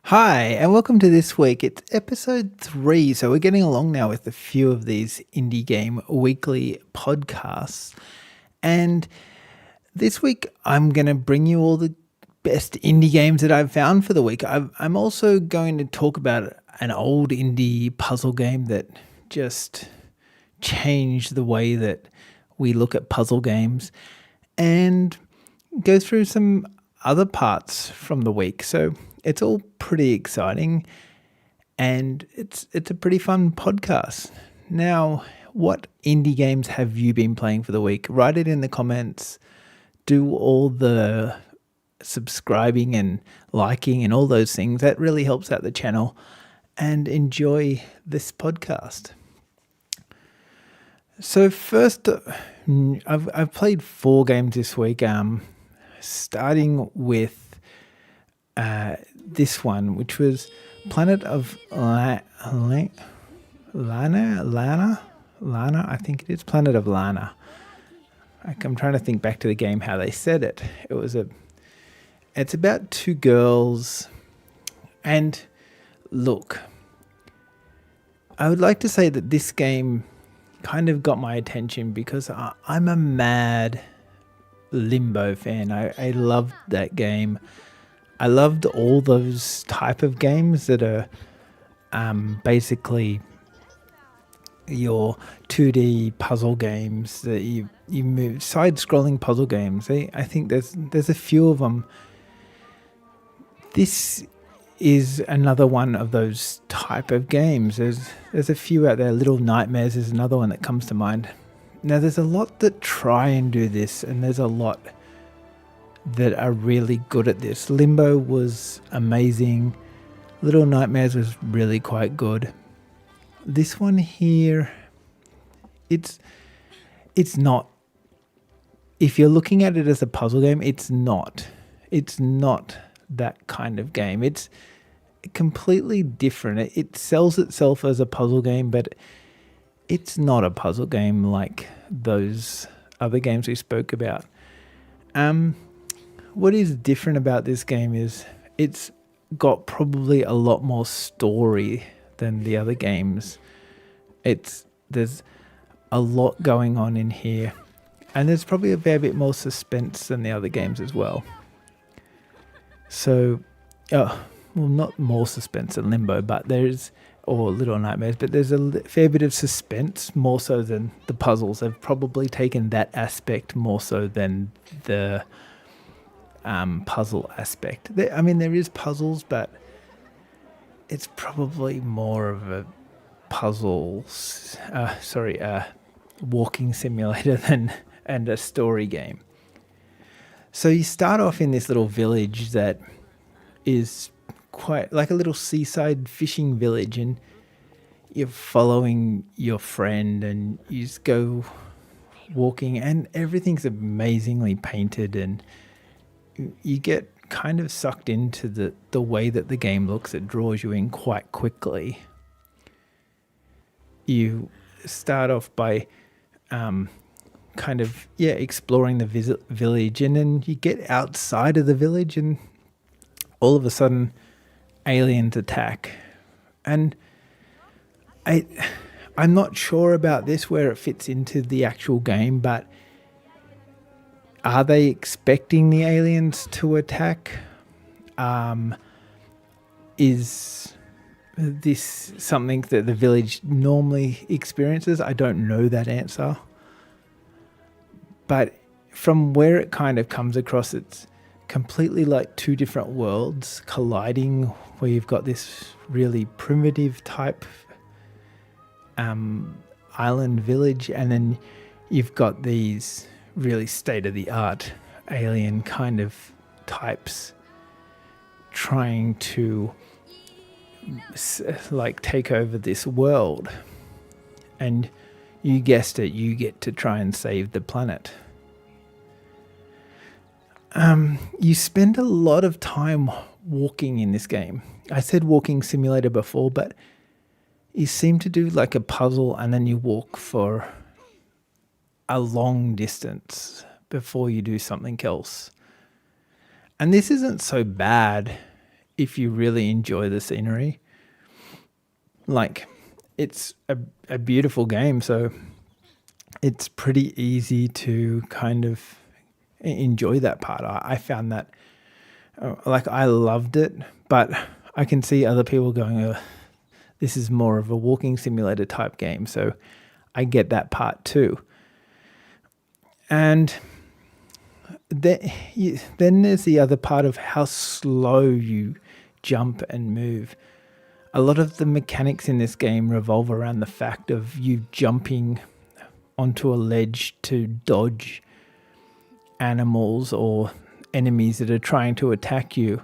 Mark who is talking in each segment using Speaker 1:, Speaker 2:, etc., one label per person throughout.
Speaker 1: Hi, and welcome to this week. It's episode 3, so we're getting along now with a few of these indie game weekly podcasts. And this week, I'm going to bring you all the best indie games that I've found for the week. I'm also going to talk about an old indie puzzle game that just changed the way that we look at puzzle games and go through some other parts from the week. So it's all pretty exciting and it's a pretty fun podcast. Now, what indie games have you been playing for the week? Write it in the comments. Do all the subscribing and liking and all those things. That really helps out the channel. And enjoy this podcast. So first, I've played 4 games this week. Starting with this one, which was Planet of Lana. I think it is Planet of Lana. I'm trying to think back to the game how they said it. It's about 2 girls, and look, I would like to say that this game kind of got my attention because I'm a mad Limbo fan. I loved that game. I loved all those type of games that are basically your 2D puzzle games that you move, side-scrolling puzzle games. I think there's a few of them. This is another one of those type of games. There's a few out there. Little Nightmares is another one that comes to mind. Now, there's a lot that try and do this, and there's a lot that are really good at this. Limbo was amazing. Little Nightmares was really quite good. This one here, it's not. If you're looking at it as a puzzle game, it's not. It's not that kind of game. It's completely different. It sells itself as a puzzle game, but it's not a puzzle game like those other games we spoke about. What is different about this game is it's got probably a lot more story than the other games. There's a lot going on in here, and there's probably a fair bit more suspense than the other games as well. So, well, not more suspense than Limbo, but or Little Nightmares, but there's a fair bit of suspense, more so than the puzzles. They've probably taken that aspect more so than the puzzle aspect. There is puzzles, but it's probably more of a walking simulator and a story game. So you start off in this little village that is quite like a little seaside fishing village, and you're following your friend and you just go walking, and everything's amazingly painted, and you get kind of sucked into the way that the game looks. It draws you in quite quickly. You start off by exploring the village, and then you get outside of the village and all of a sudden aliens attack. And I'm not sure about this, where it fits into the actual game, but are they expecting the aliens to attack? Is this something that the village normally experiences? I don't know that answer. But from where it kind of comes across, it's completely like 2 different worlds colliding, where you've got this really primitive type island village, and then you've got these really state-of-the-art alien kind of types trying to take over this world. And you guessed it, you get to try and save the planet. You spend a lot of time walking in this game. I said walking simulator before, but you seem to do like a puzzle and then you walk for a long distance before you do something else. And this isn't so bad if you really enjoy the scenery. Like, it's a beautiful game, so it's pretty easy to kind of enjoy that part. I found that, like, I loved it, but I can see other people going, this is more of a walking simulator type game, so I get that part too. And then there's the other part of how slow you jump and move. A lot of the mechanics in this game revolve around the fact of you jumping onto a ledge to dodge animals or enemies that are trying to attack you.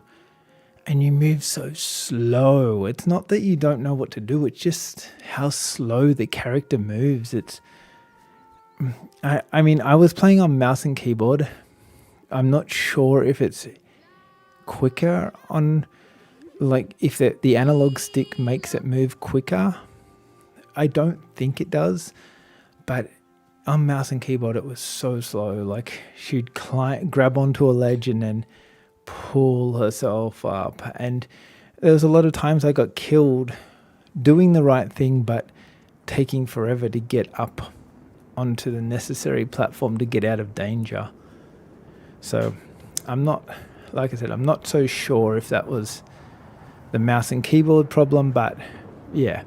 Speaker 1: And you move so slow. It's not that you don't know what to do, it's just how slow the character moves. I mean, I was playing on mouse and keyboard. I'm not sure if it's quicker on, like, if the analog stick makes it move quicker. I don't think it does, but on mouse and keyboard it was so slow. Like, she'd grab onto a ledge and then pull herself up, and there was a lot of times I got killed doing the right thing but taking forever to get up onto the necessary platform to get out of danger. So I'm not, like I said, I'm not so sure if that was the mouse and keyboard problem, but yeah.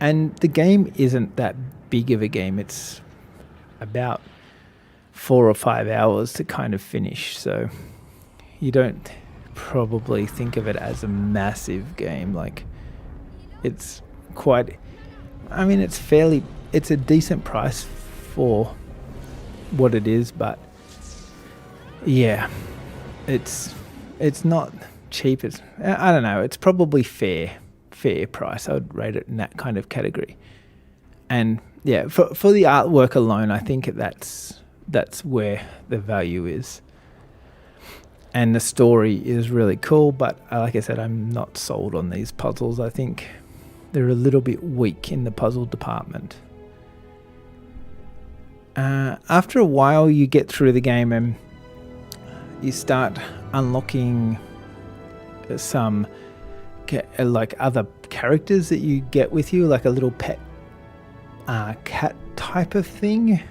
Speaker 1: And the game isn't that big of a game. It's about 4 or 5 hours to kind of finish, so you don't probably think of it as a massive game. Like, it's quite, I mean, it's a decent price for what it is, but yeah, it's not cheap. I don't know, it's probably fair price. I would rate it in that kind of category. And yeah, for the artwork alone, I think that's where the value is. And the story is really cool, but like I said, I'm not sold on these puzzles. I think they're a little bit weak in the puzzle department. After a while, you get through the game and you start unlocking some like other characters that you get with you, like a little pet cat type of thing.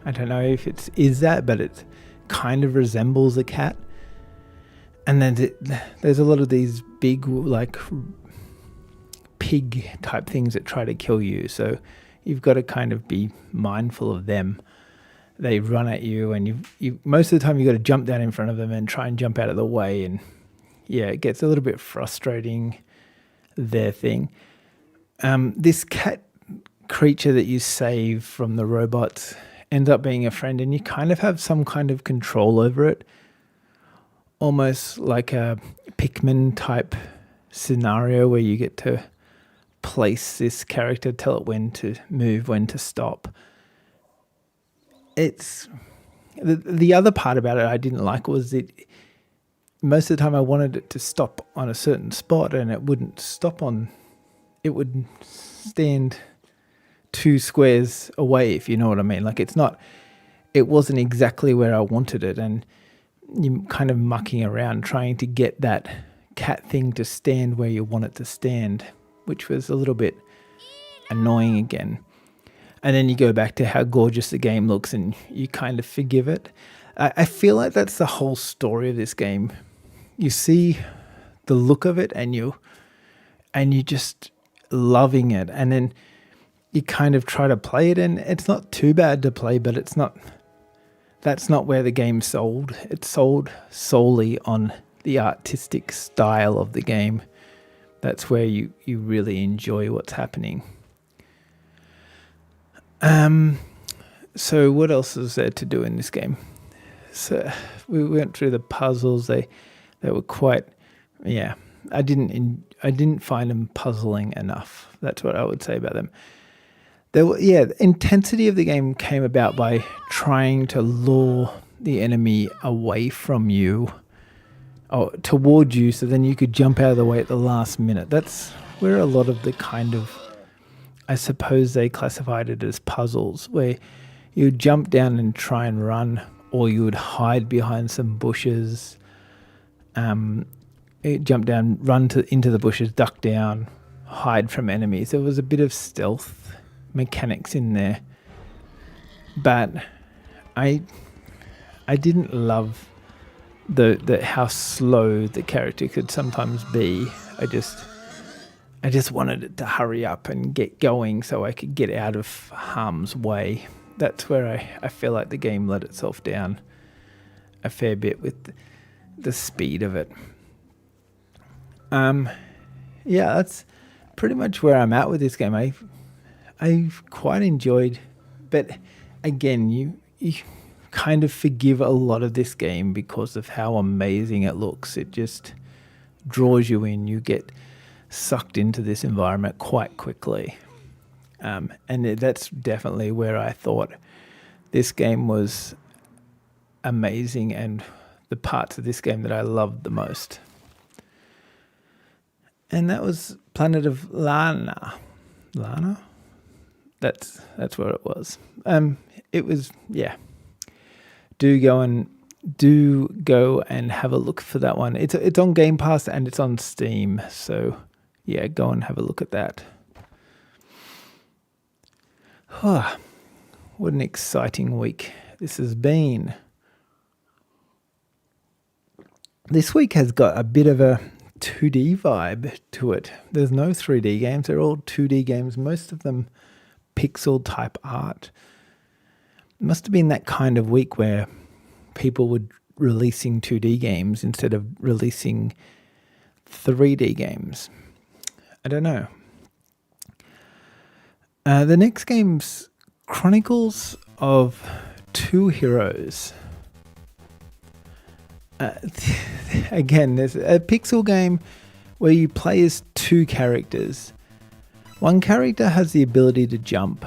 Speaker 1: I don't know if is that, but it kind of resembles a cat. And then there's a lot of these big, like, pig type things that try to kill you. So you've got to kind of be mindful of them. They run at you, and you most of the time you've got to jump down in front of them and try and jump out of the way. And yeah, it gets a little bit frustrating, their thing. This cat creature that you save from the robots ends up being a friend, and you kind of have some kind of control over it. Almost like a Pikmin type scenario where you get to place this character, tell it when to move, when to stop. It's the other part about it I didn't like was that most of the time I wanted it to stop on a certain spot, and it wouldn't stop on. It would stand 2 squares away, if you know what I mean. Like, it wasn't exactly where I wanted it, and you're kind of mucking around trying to get that cat thing to stand where you want it to stand, which was a little bit annoying again. And then you go back to how gorgeous the game looks and you kind of forgive it. I feel like that's the whole story of this game. You see the look of it and you're just loving it, and then you kind of try to play it, and it's not too bad to play, but that's not where the game's sold. It's sold solely on the artistic style of the game. That's where you really enjoy what's happening. So what else is there to do in this game? So we went through the puzzles. They were quite, yeah. I didn't find them puzzling enough. That's what I would say about them. The intensity of the game came about by trying to lure the enemy away from you, or toward you, so then you could jump out of the way at the last minute. That's where a lot of the kind of, I suppose they classified it as puzzles, where you would jump down and try and run, or you would hide behind some bushes, jump down, run into the bushes, duck down, hide from enemies. There was a bit of stealth mechanics in there, but I didn't love the how slow the character could sometimes be. I just wanted it to hurry up and get going so I could get out of harm's way. That's where I feel like the game let itself down a fair bit with the speed of it. Yeah, that's pretty much where I'm at with this game. I've quite enjoyed, but again, you kind of forgive a lot of this game because of how amazing it looks. It just draws you in. You get sucked into this environment quite quickly. And that's definitely where I thought this game was amazing and the parts of this game that I loved the most. And that was Planet of Lana. Lana? That's where it was. It was, yeah. Do go and have a look for that one. It's on Game Pass and it's on Steam, so yeah, go and have a look at that. What an exciting week this has been. This week has got a bit of a 2D vibe to it. There's no 3D games. They're all 2D games, most of them pixel type art. It must have been that kind of week where people were releasing 2D games instead of releasing 3D games. I don't know. The next game's Chronicles of Two Heroes. Again, there's a pixel game where you play as two characters. One character has the ability to jump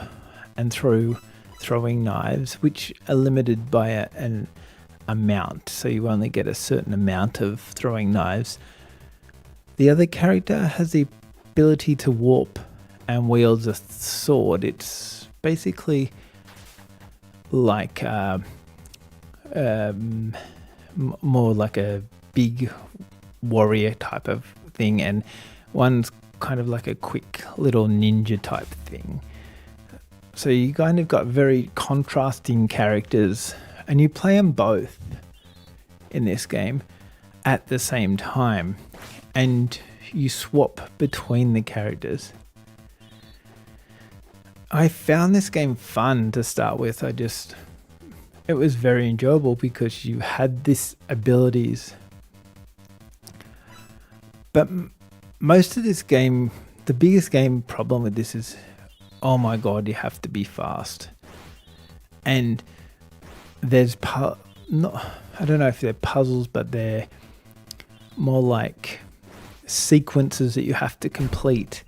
Speaker 1: and throwing knives, which are limited by an amount, so you only get a certain amount of throwing knives. The other character has the ability to warp and wields a sword. It's basically like more like a big warrior type of thing, and one's kind of like a quick little ninja type thing. So you kind of got very contrasting characters, and you play them both in this game at the same time, and you swap between the characters. I found this game fun to start with. It was very enjoyable because you had these abilities. But most of this game, the biggest game problem with this is, oh my God, you have to be fast. And there's, I don't know if they're puzzles, but they're more like sequences that you have to complete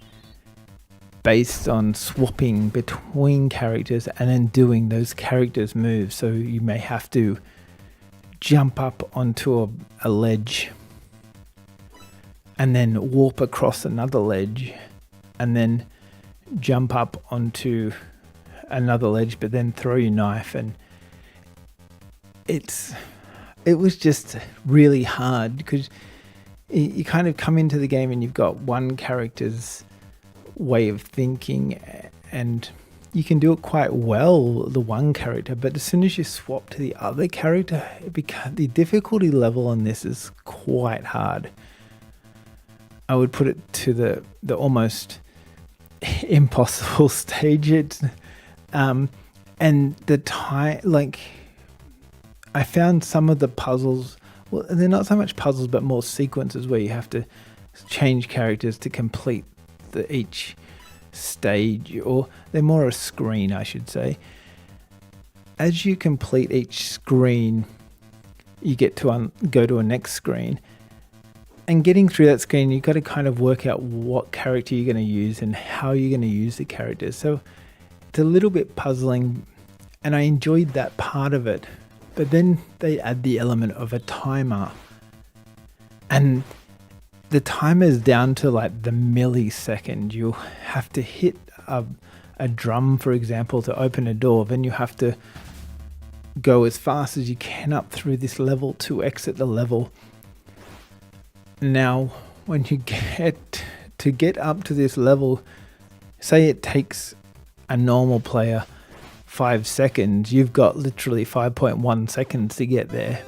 Speaker 1: based on swapping between characters and then doing those characters' moves. So you may have to jump up onto a ledge and then warp across another ledge and then jump up onto another ledge, but then throw your knife. And it was just really hard because you kind of come into the game and you've got one character's way of thinking and you can do it quite well, the one character, but as soon as you swap to the other character, the difficulty level on this is quite hard. I would put it to the almost impossible stage. And the time, like, I found some of the puzzles, well, they're not so much puzzles, but more sequences where you have to change characters to complete each stage, or they're more a screen, I should say. As you complete each screen, you get to go to a next screen, and getting through that screen, you've got to kind of work out what character you're going to use and how you're going to use the characters. So it's a little bit puzzling, and I enjoyed that part of it. But then they add the element of a timer, and the timer is down to like the millisecond. You'll have to hit a drum, for example, to open a door. Then you have to go as fast as you can up through this level to exit the level. Now, when you get up to this level, say it takes a normal player 5 seconds, you've got literally 5.1 seconds to get there.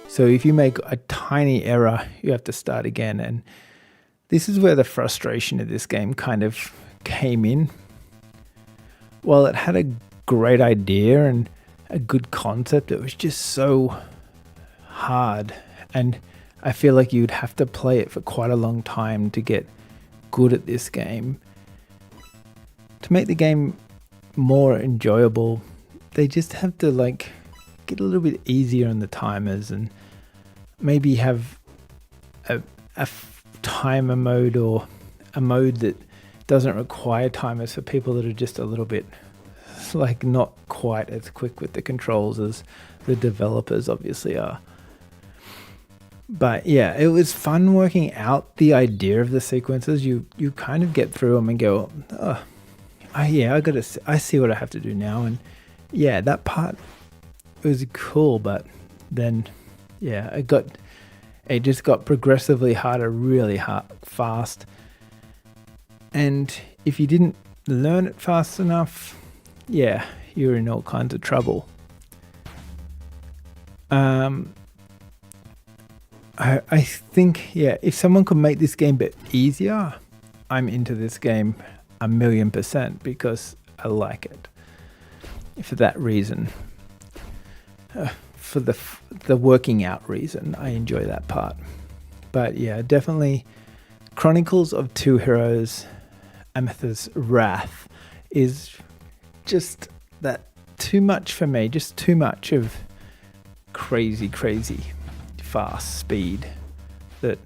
Speaker 1: So if you make a tiny error, you have to start again. And this is where the frustration of this game kind of came in. While it had a great idea and a good concept, it was just so hard. And I feel like you'd have to play it for quite a long time to get good at this game. To make the game more enjoyable, they just have to get a little bit easier on the timers and maybe have a timer mode or a mode that doesn't require timers for people that are just a little bit not quite as quick with the controls as the developers obviously are. But yeah, it was fun working out the idea of the sequences. You kind of get through them and go, oh, I see what I have to do now. And yeah, that part was cool, but then yeah, it just got progressively harder, really fast. And if you didn't learn it fast enough, yeah, you're in all kinds of trouble. I think, yeah, if someone could make this game a bit easier, I'm into this game 1,000,000% because I like it. For that reason. For the working out reason, I enjoy that part. But yeah, definitely Chronicles of Two Heroes, Amethyst Wrath is just that too much for me, just too much of crazy fast speed that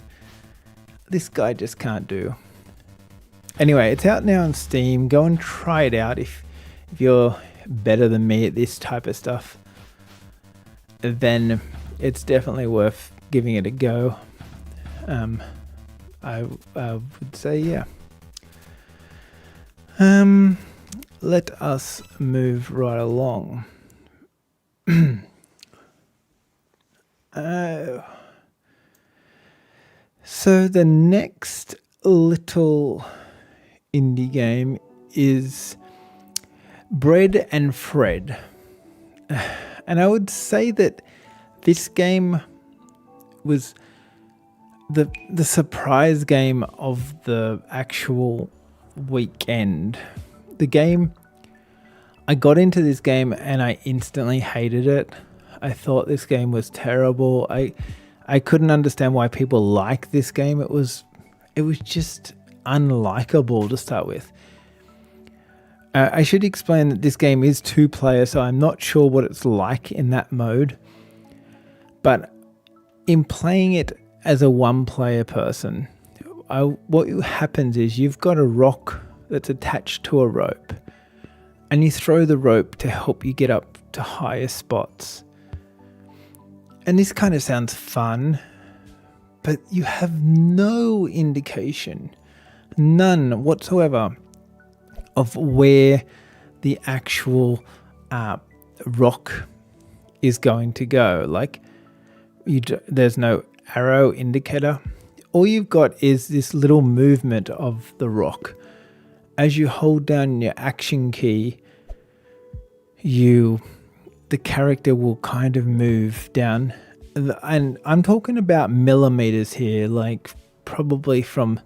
Speaker 1: this guy just can't do. Anyway, it's out now on Steam. Go and try it out if you're better than me at this type of stuff. Then it's definitely worth giving it a go. I would say, yeah. Let us move right along. So the next little indie game is Bread and Fred. And I would say that this game was the surprise game of the actual weekend. The game, I got into this game and I instantly hated it. I thought this game was terrible. I couldn't understand why people like this game. It was just unlikable to start with. I should explain that this game is 2-player, so I'm not sure what it's like in that mode. But in playing it as a 1-player person, what happens is you've got a rock that's attached to a rope, and you throw the rope to help you get up to higher spots. And this kind of sounds fun, but you have no indication, none whatsoever, of where the actual rock is going to go. There's no arrow indicator. All you've got is this little movement of the rock. As you hold down your action key, the character will kind of move down. And I'm talking about millimeters here, probably from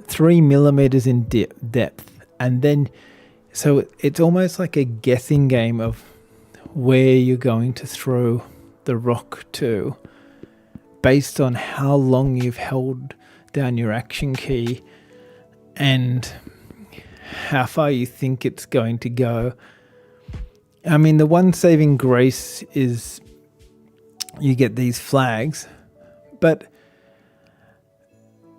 Speaker 1: 3 millimeters in depth. And then, so it's almost like a guessing game of where you're going to throw the rock to based on how long you've held down your action key and how far you think it's going to go. I mean, the one saving grace is you get these flags, but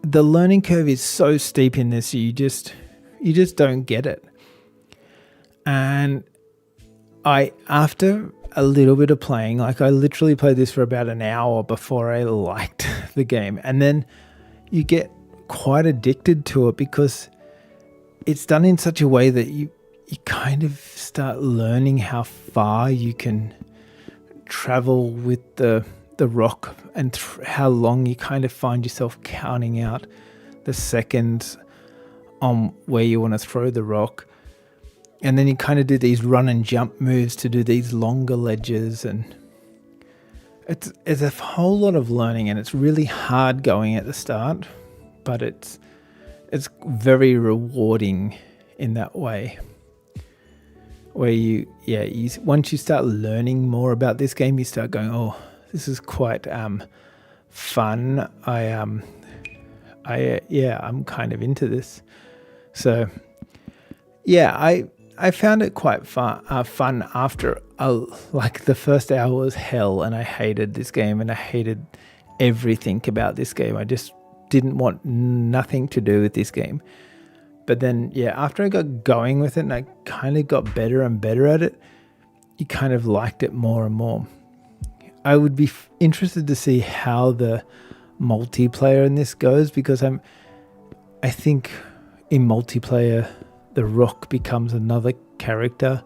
Speaker 1: the learning curve is so steep in this, you just don't get it. And after a little bit of playing, I literally played this for about an hour before I liked the game. And then you get quite addicted to it because it's done in such a way that you kind of start learning how far you can travel with the the rock and how long you kind of find yourself counting out the seconds on where you want to throw the rock. And then you kind of do these run and jump moves to do these longer ledges, and it's a whole lot of learning, and it's really hard going at the start, but it's very rewarding in that way. Where you once you start learning more about this game, you start going, oh, this is quite fun. I'm kind of into this. So yeah, I found it quite fun after like the first hour was hell, and I hated this game and I hated everything about this game. I just didn't want nothing to do with this game. But then, after I got going with it and I kind of got better and better at it, you kind of liked it more and more. I would be interested to see how the multiplayer in this goes, because I think in multiplayer, the rock becomes another character.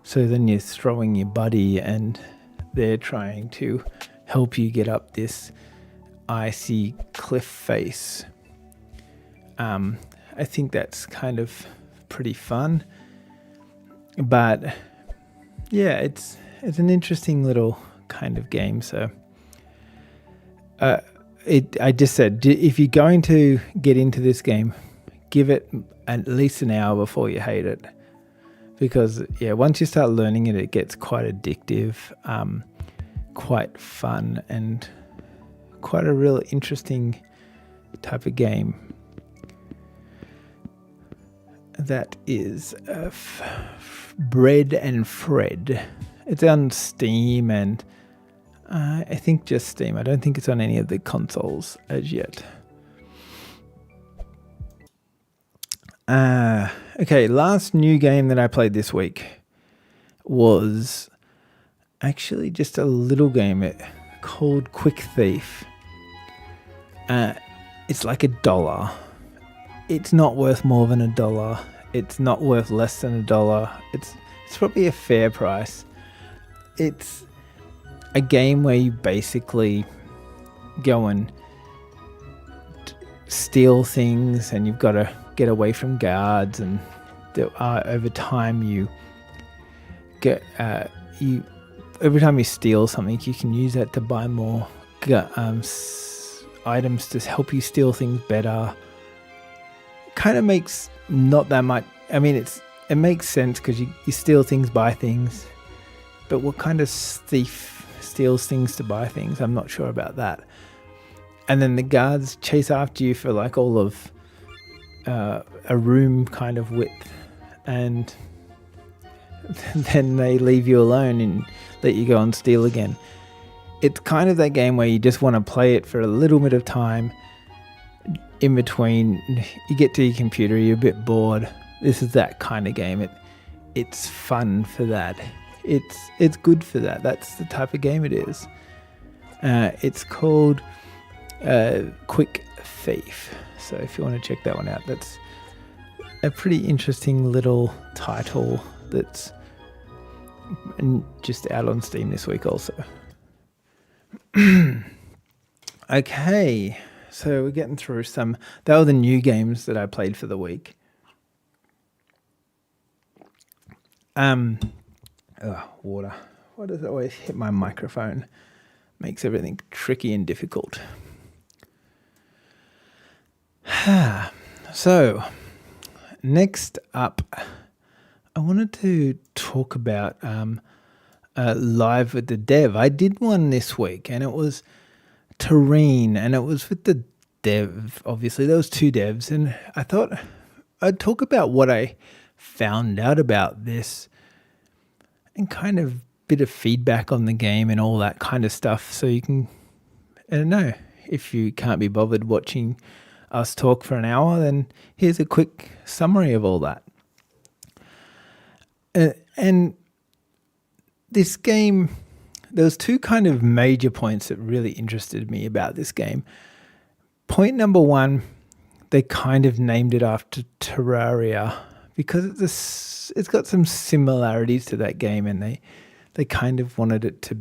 Speaker 1: So then you're throwing your buddy and they're trying to help you get up this icy cliff face. I think that's kind of pretty fun. But yeah, it's an interesting little kind of game. So I just said, if you're going to get into this game, give it at least an hour before you hate it. Because once you start learning it, it gets quite addictive, quite fun, and quite a real interesting type of game. That is Bread and Fred. It's on Steam, and I think just Steam. I don't think it's on any of the consoles as yet. Okay, last new game that I played this week was actually just a little game called Quick Thief. It's like $1. It's not worth more than $1. It's not worth less than $1. It's probably a fair price. It's a game where you basically go and steal things, and you've got to get away from guards, and over time you get every time you steal something, you can use that to buy more items to help you steal things better. Kind of makes not that much. I mean, it makes sense because you steal things, buy things. But what kind of thief steals things to buy things? I'm not sure about that. And then the guards chase after you for like all of a room kind of width, and then they leave you alone and let you go and steal again. It's kind of that game where you just want to play it for a little bit of time. In between, you get to your computer, you're a bit bored. This is that kind of game. It's fun for that. It's good for that. That's the type of game it is. It's called Quick Thief. So if you want to check that one out, that's a pretty interesting little title that's just out on Steam this week also. Okay. So we're getting through some. That were the new games that I played for the week. Water. Why does it always hit my microphone? Makes everything tricky and difficult. So, next up, I wanted to talk about Live with the Dev. I did one this week, and it was Terrain, and it was with the dev. Obviously there was two devs, and I thought I'd talk about what I found out about this and kind of bit of feedback on the game and all that kind of stuff, so you can, I don't know, if you can't be bothered watching us talk for an hour, then here's a quick summary of all that. And this game, there was two kind of major points that really interested me about this game. Point number one, they kind of named it after Terraria because it's got some similarities to that game, and they kind of wanted it to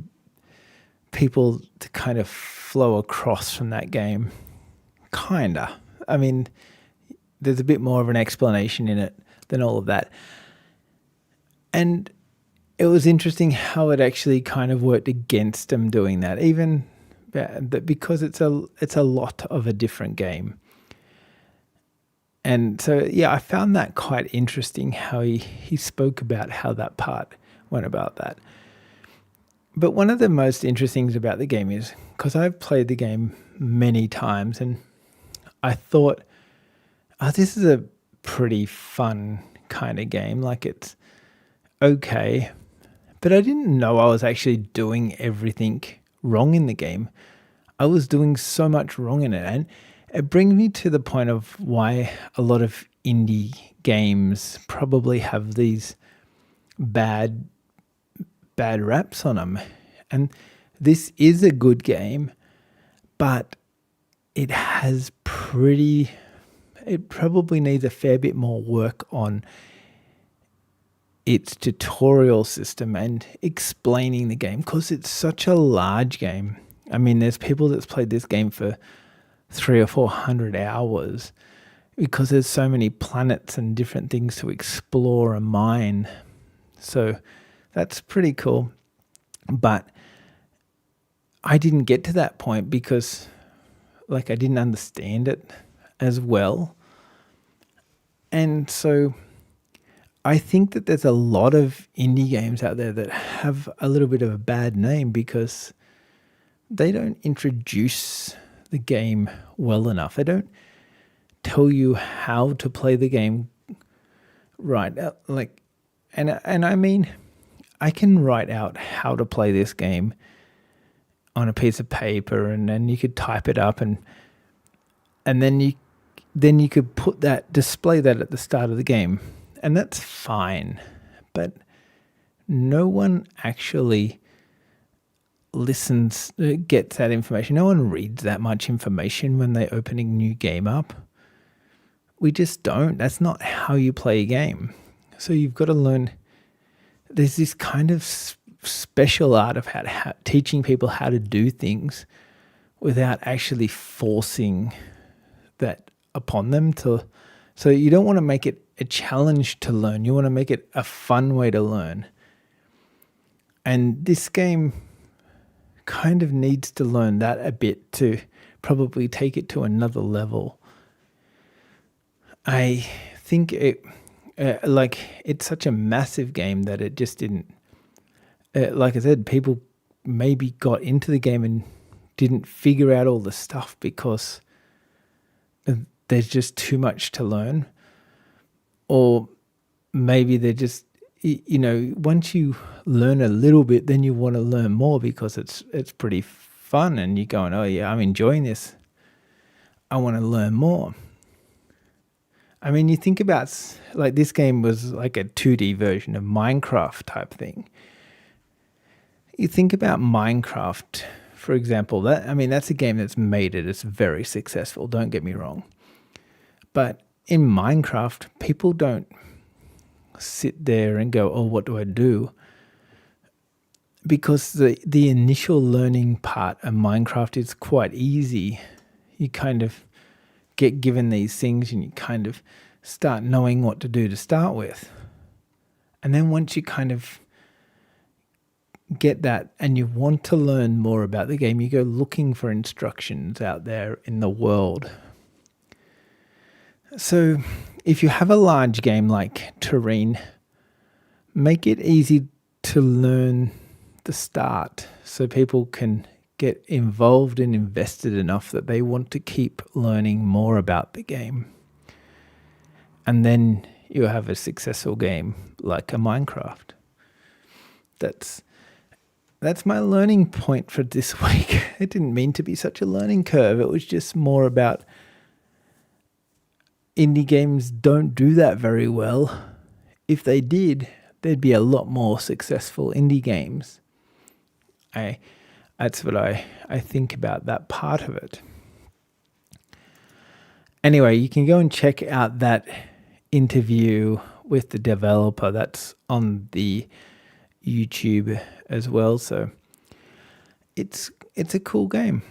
Speaker 1: people to kind of flow across from that game. Kinda. I mean, there's a bit more of an explanation in it than all of that. And it was interesting how it actually kind of worked against them doing that, even that because it's a lot of a different game. And so, yeah, I found that quite interesting how he spoke about how that part went about that. But one of the most interesting things about the game is, because I've played the game many times, and I thought, oh, this is a pretty fun kind of game. Like, it's okay. But I didn't know I was actually doing everything wrong in the game. I was doing so much wrong in it. And it brings me to the point of why a lot of indie games probably have these bad raps on them. And this is a good game, but it probably needs a fair bit more work on its tutorial system and explaining the game, because it's such a large game. I mean, there's people that's played this game for 300 or 400 hours because there's so many planets and different things to explore and mine. So that's pretty cool. But I didn't get to that point because I didn't understand it as well. And so I think that there's a lot of indie games out there that have a little bit of a bad name because they don't introduce the game well enough. They don't tell you how to play the game right. And I mean, I can write out how to play this game on a piece of paper, and then you could type it up, and then you could display that at the start of the game, and that's fine. But no one actually gets that information. No one reads that much information when they're opening a new game up. We just don't. That's not how you play a game. So you've got to learn. There's this kind of special art of teaching people how to do things without actually forcing that upon them. So you don't want to make it a challenge to learn. You want to make it a fun way to learn. And this game kind of needs to learn that a bit to probably take it to another level. I think it's such a massive game that it just didn't. Like I said, people maybe got into the game and didn't figure out all the stuff because there's just too much to learn, or maybe they're just, once you learn a little bit, then you want to learn more because it's pretty fun, and you're going, oh yeah, I'm enjoying this. I want to learn more. I mean, you think about this game was like a 2D version of Minecraft type thing. You think about Minecraft, for example. That's a game that's made it. It's very successful. Don't get me wrong. But in Minecraft, people don't sit there and go, oh, what do I do? Because the initial learning part of Minecraft is quite easy. You kind of get given these things and you kind of start knowing what to do to start with. And then once you kind of get that and you want to learn more about the game, you go looking for instructions out there in the world. So if you have a large game like Terrain, make it easy to learn the start so people can get involved and invested enough that they want to keep learning more about the game. And then you have a successful game like a Minecraft. That's my learning point for this week. It didn't mean to be such a learning curve. It was just more about indie games don't do that very well. If they did, there'd be a lot more successful indie games. That's what I think about that part of it. Anyway, you can go and check out that interview with the developer. That's on the YouTube as well. So it's a cool game.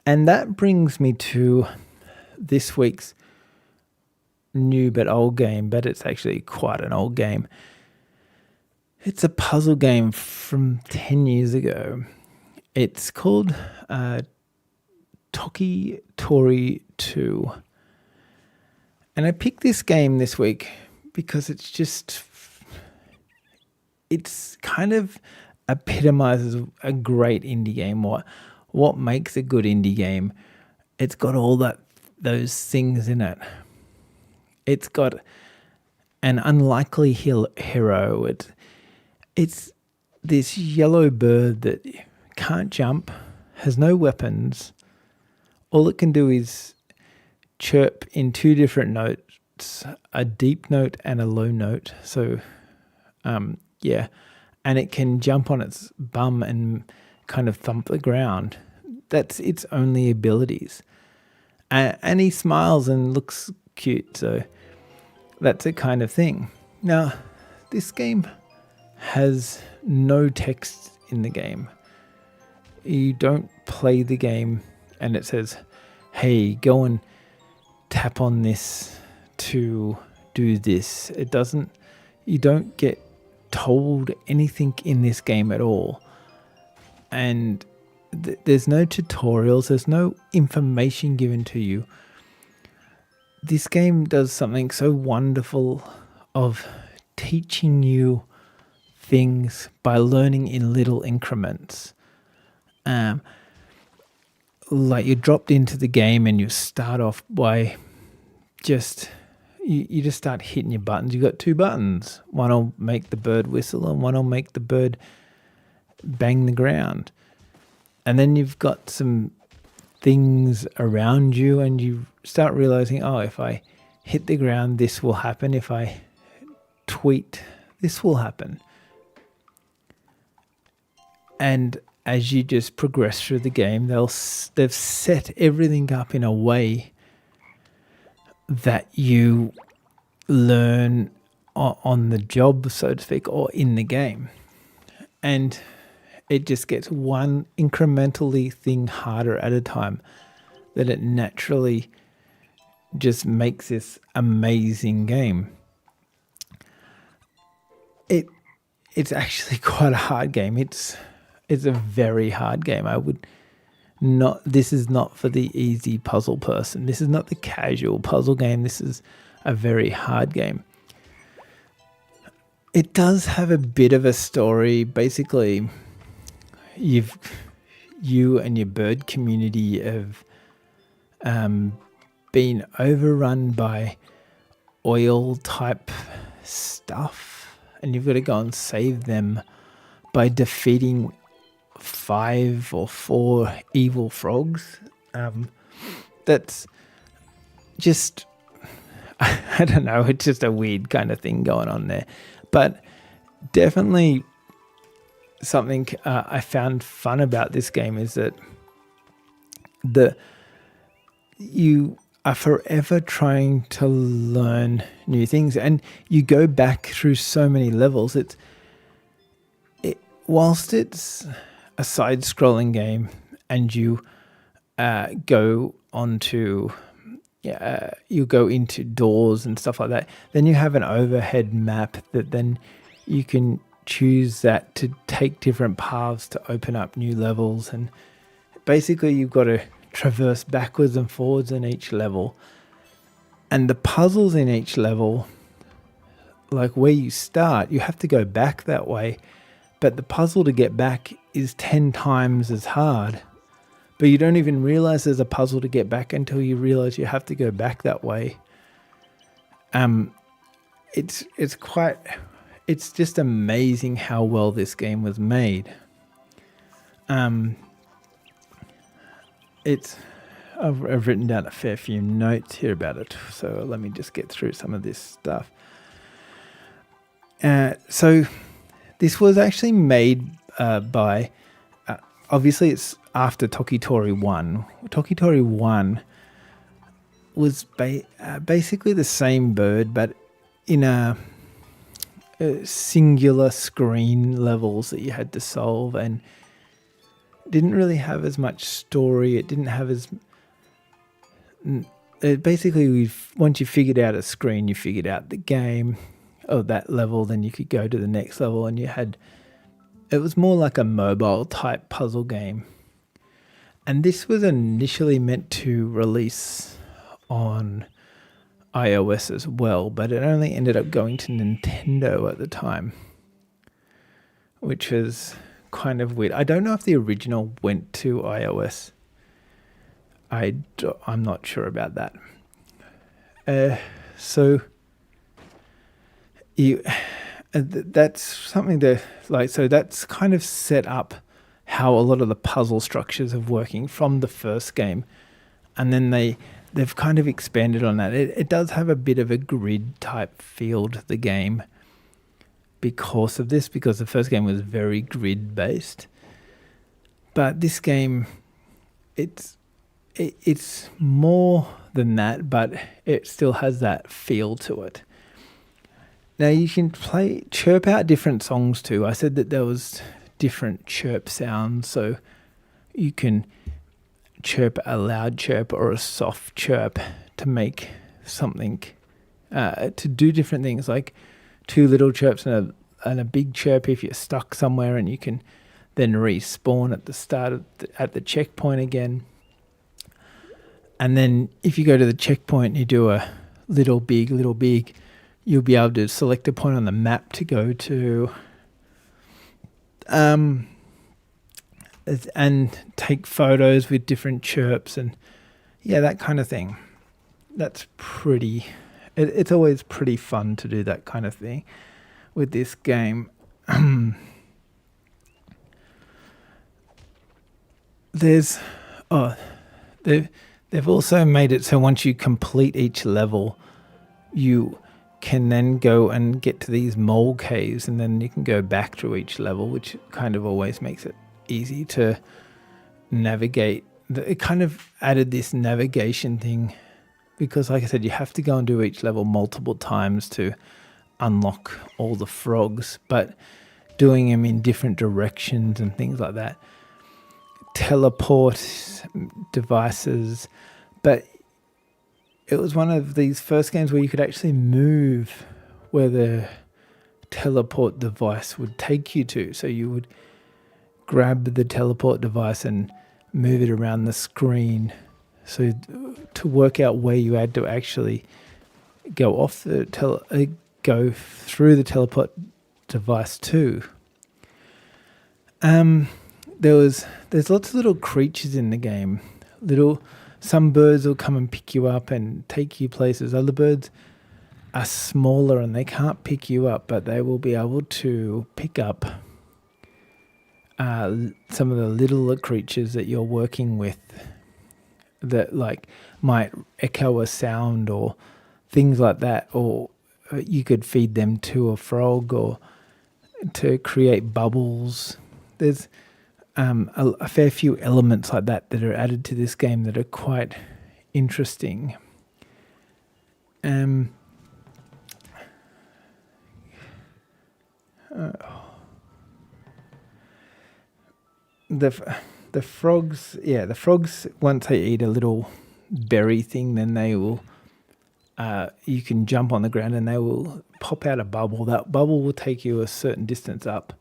Speaker 1: And that brings me to this week's new but old game, but it's actually quite an old game. It's a puzzle game from 10 years ago. It's called Toki Tori 2. And I picked this game this week because it's kind of epitomizes a great indie game. What makes a good indie game? It's got all those things in it. It's got an unlikely hero. It's this yellow bird that can't jump, has no weapons. All it can do is chirp in two different notes, a deep note and a low note. So, and it can jump on its bum and kind of thump the ground. That's its only abilities. And he smiles and looks cute, so that's a kind of thing. Now, this game has no text in the game. You don't play the game and it says, hey, go and tap on this to do this. You don't get told anything in this game at all. And there's no tutorials, there's no information given to you. This game does something so wonderful of teaching you things by learning in little increments. Like you're dropped into the game and you start off by you just start hitting your buttons. You've got two buttons. One will make the bird whistle and one will make the bird bang the ground. And then you've got some things around you and you start realizing, if I hit the ground, this will happen. If I tweet, this will happen. And as you just progress through the game, they've set everything up in a way that you learn on the job, so to speak, or in the game. And it just gets one incrementally thing harder at a time, that it naturally just makes this amazing game. It's actually quite a hard game. It's a very hard game. This is not for the easy puzzle person. This is not the casual puzzle game. This is a very hard game. It does have a bit of a story. Basically, you and your bird community have been overrun by oil type stuff, and you've got to go and save them by defeating 5 or 4 evil frogs. That's just, I don't know, it's just a weird kind of thing going on there. But definitely something I found fun about this game is that you are forever trying to learn new things, and you go back through so many levels. Whilst it's a side-scrolling game, and you go into doors and stuff like that, then you have an overhead map that then you can choose that to take different paths to open up new levels. And basically you've got to traverse backwards and forwards in each level. And the puzzles in each level, like where you start, you have to go back that way. But the puzzle to get back is 10 times as hard. But you don't even realize there's a puzzle to get back until you realize you have to go back that way. It's just amazing how well this game was made. I've written down a fair few notes here about it, so let me just get through some of this stuff. So this was actually made by, obviously it's after Toki Tori 1. Toki Tori 1 was basically the same bird, but in a singular screen levels that you had to solve, and didn't really have as much story. It didn't have as basically, once you figured out a screen, you figured out the game of that level, then you could go to the next level, and it was more like a mobile type puzzle game. And this was initially meant to release on iOS as well, but it only ended up going to Nintendo at the time, which was kind of weird. I don't know if the original went to iOS. I'm not sure about that. So that's something to like. So that's kind of set up how a lot of the puzzle structures are working from the first game, and then they've kind of expanded on that. It does have a bit of a grid type feel to the game because of this, because the first game was very grid based, but this game it's more than that, but it still has that feel to it. Now you can chirp out different songs too. I said that there was different chirp sounds, so you can chirp a loud chirp or a soft chirp to make something, to do different things, like two little chirps and a big chirp if you're stuck somewhere, and you can then respawn at the start at the checkpoint again. And then if you go to the checkpoint, you do a little big, you'll be able to select a point on the map to go to, and take photos with different chirps and that kind of thing. That's it's always pretty fun to do that kind of thing with this game. They've also made it so once you complete each level, you can then go and get to these mole caves, and then you can go back through each level, which kind of always makes it easy to navigate. It kind of added this navigation thing because, like I said, you have to go and do each level multiple times to unlock all the frogs, but doing them in different directions and things like that. Teleport devices, but it was one of these first games where you could actually move where the teleport device would take you to. So you would grab the teleport device and move it around the screen. So to work out where you had to actually go off go through the teleport device too. There's lots of little creatures in the game. Some birds will come and pick you up and take you places. Other birds are smaller and they can't pick you up, but they will be able to pick up some of the littler creatures that you're working with that like might echo a sound or things like that, or you could feed them to a frog or to create bubbles. There's a fair few elements like that are added to this game that are quite interesting. The frogs, once they eat a little berry thing, then they will, you can jump on the ground and they will pop out a bubble. That bubble will take you a certain distance up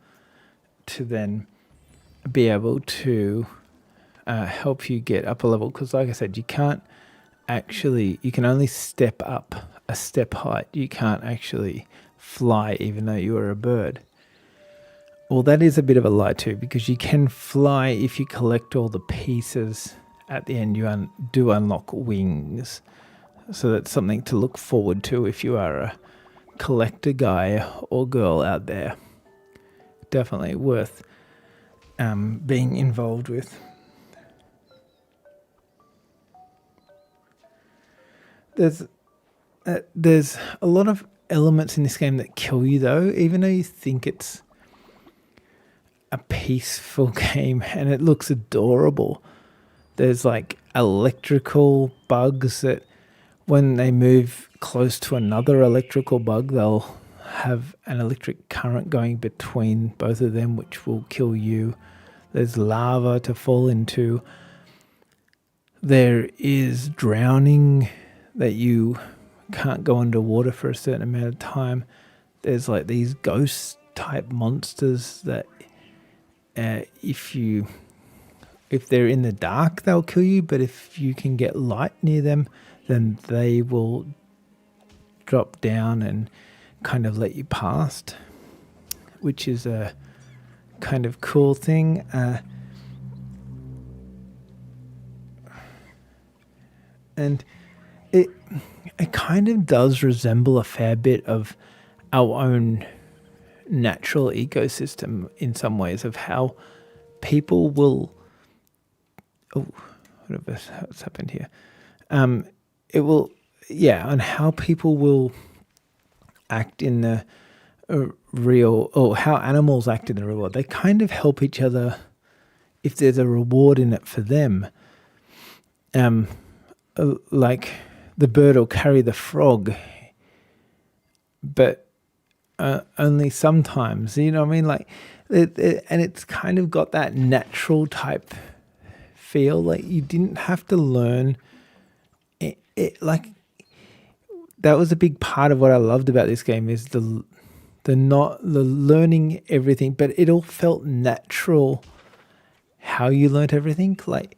Speaker 1: to then be able to help you get up a level, because like I said, you can only step up a step height. You can't actually fly even though you are a bird. Well, that is a bit of a lie too, because you can fly if you collect all the pieces. At the end, you do unlock wings. So that's something to look forward to if you are a collector guy or girl out there. Definitely worth being involved with. There's a lot of elements in this game that kill you though, even though you think it's a peaceful game and it looks adorable. There's like electrical bugs that when they move close to another electrical bug, they'll have an electric current going between both of them, which will kill you. There's lava to fall into. There is drowning, that you can't go underwater for a certain amount of time. There's like these ghost type monsters that if they're in the dark, they'll kill you, but if you can get light near them, then they will drop down and kind of let you past, which is a kind of cool thing. And it kind of does resemble a fair bit of our own natural ecosystem in some ways, of how people will... Oh, what's happened here? It will... Yeah, on how people will act in the real... Or how animals act in the real world. They kind of help each other if there's a reward in it for them. Like the bird will carry the frog, but only sometimes, you know what I mean? Like, and it's kind of got that natural type feel. Like you didn't have to learn it. Like that was a big part of what I loved about this game, is the learning everything, but it all felt natural how you learnt everything. Like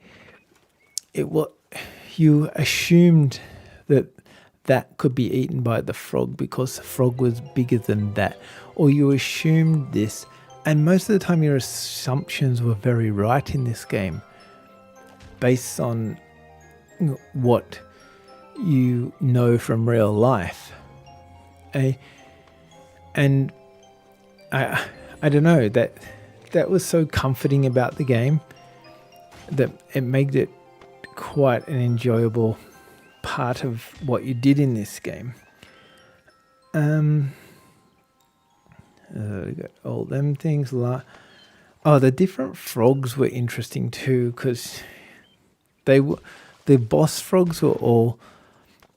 Speaker 1: you assumed that could be eaten by the frog because the frog was bigger than that, or you assumed this, and most of the time your assumptions were very right in this game based on what you know from real life. And I don't know, that was so comforting about the game that it made it quite an enjoyable part of what you did in this game. We got all them things. The different frogs were interesting too, because the boss frogs were all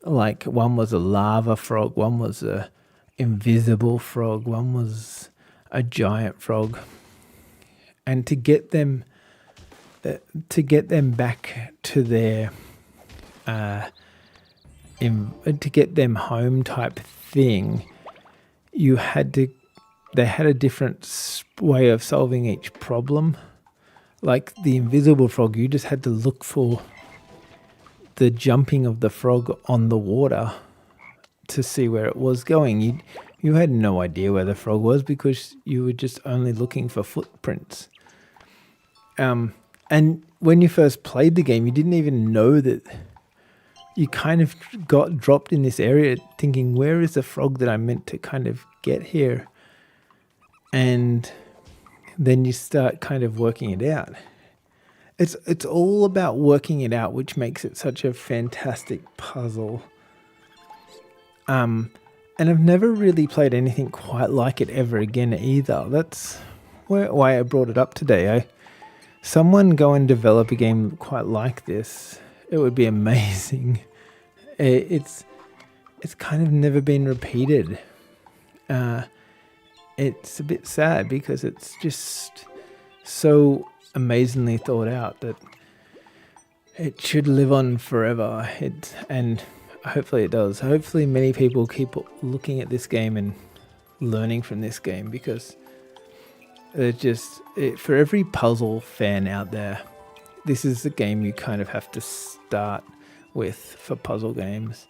Speaker 1: like, one was a lava frog, one was a invisible frog, one was a giant frog, and to get them back to their to get them home type thing, they had a different way of solving each problem. Like the invisible frog, you just had to look for the jumping of the frog on the water to see where it was going. You had no idea where the frog was because you were just only looking for footprints. And when you first played the game, you didn't even know that. You kind of got dropped in this area thinking, where is the frog that I meant to kind of get here? And then you start kind of working it out. It's all about working it out, which makes it such a fantastic puzzle. And I've never really played anything quite like it ever again either. That's why I brought it up today. Someone go and develop a game quite like this. It would be amazing. It's kind of never been repeated. It's a bit sad because it's just so amazingly thought out that it should live on forever. And hopefully it does. Hopefully many people keep looking at this game and learning from this game, because for every puzzle fan out there, this is the game you kind of have to start with for puzzle games,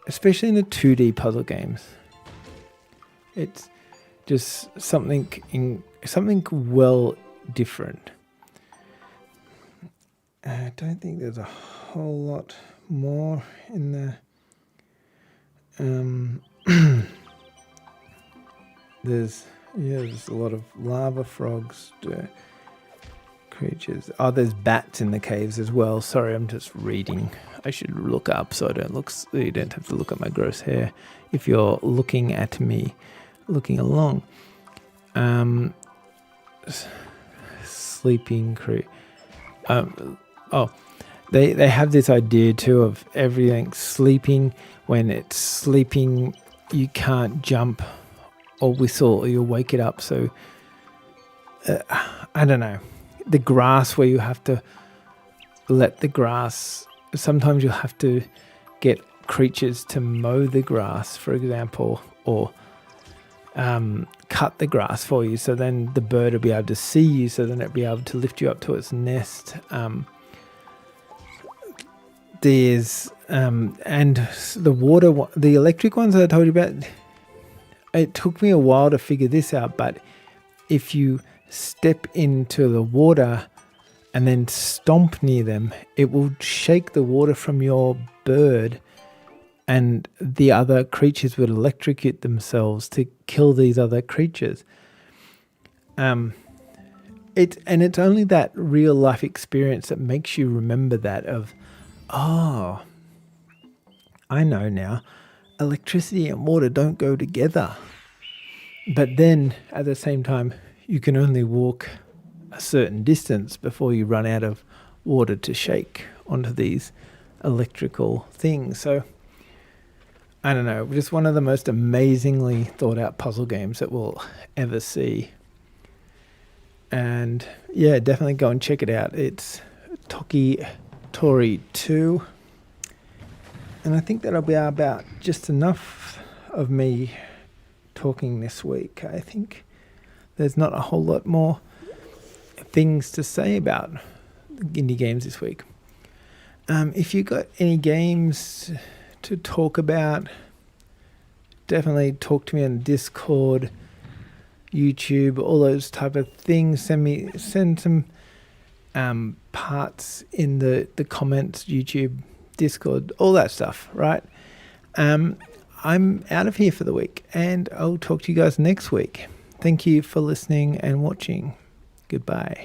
Speaker 1: especially in the 2D puzzle games. It's just something well different. I don't think there's a whole lot more in the there's a lot of lava frogs, creatures. Oh, there's bats in the caves as well. Sorry, I'm just reading. I should look up so you don't have to look at my gross hair if you're looking at me looking along. Sleeping they have this idea too of everything sleeping. When it's sleeping, you can't jump or whistle or you'll wake it up. So I don't know. The grass, where you have to let the grass, sometimes you'll have to get creatures to mow the grass, for example, or cut the grass for you, so then the bird will be able to see you, so then it'll be able to lift you up to its nest. There's and the electric ones that I told you about, it took me a while to figure this out, but if you step into the water and then stomp near them, it will shake the water from your bird, and the other creatures would electrocute themselves to kill these other creatures. It's only that real life experience that makes you remember that of, oh, I know now, electricity and water don't go together. But then at the same time, you can only walk a certain distance before you run out of water to shake onto these electrical things. So I don't know, just one of the most amazingly thought out puzzle games that we'll ever see. And yeah, definitely go and check it out. It's Toki Tori 2. And I think that'll be about just enough of me talking this week. I think there's not a whole lot more things to say about indie games this week. If you got any games to talk about, definitely talk to me on Discord, YouTube, all those type of things. Send some parts in the comments, YouTube, Discord, all that stuff, right? I'm out of here for the week, and I'll talk to you guys next week. Thank you for listening and watching. Goodbye.